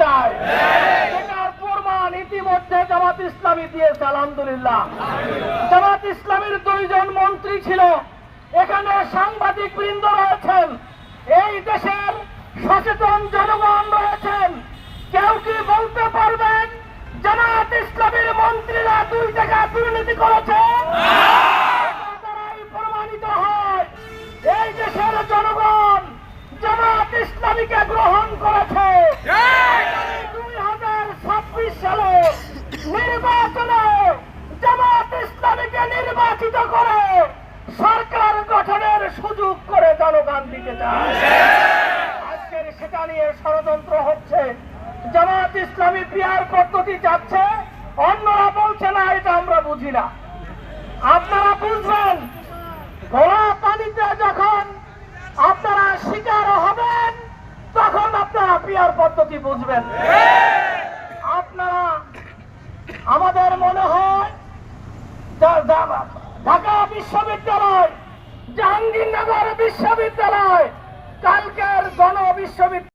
চায়, এটার প্রমাণ ইতিমধ্যে জামাত ইসলামী দিয়েছে। আলহামদুলিল্লাহ, জামাত ইসলামীর 2 জন মন্ত্রী ছিল, এখানে সাংবাদিক বৃন্দ রয়েছেন, এই দেশের সচেতন জনগণ রয়েছেন। কেউ কি বলতে পারবেন জামাত ইসলামীর মন্ত্রীরা 2 জায়গায় দুর্নীতি করেছে? প্রমাণিত হয় এই দেশের জনগণ জামাত ইসলামীকে গ্রহণ করেছে। 2026 সালে নির্বাচনে জামাত ইসলামীকে নির্বাচিত করে সরকার গঠনের সুযোগ করে জনগণ দিতে চায়। আজকের সেটা নিয়ে ষড়যন্ত্র হচ্ছে। জামাত ইসলামী পিয়ার পদ্ধতি চাচ্ছে, অন্যরা বলছে না এটা আমরা বুঝি না। আপনারা বুঝবেন ঘোলা পানিতে যখন আপনারা শিকার হবেন তখন আপনারা পিয়ার পদ্ধতি বুঝবেন। আপনারা আমাদের মনে হয় ঢাকা বিশ্ববিদ্যালয়, জাহাঙ্গীরনগর বিশ্ববিদ্যালয়, কালকের গণ বিশ্ববিদ্যালয়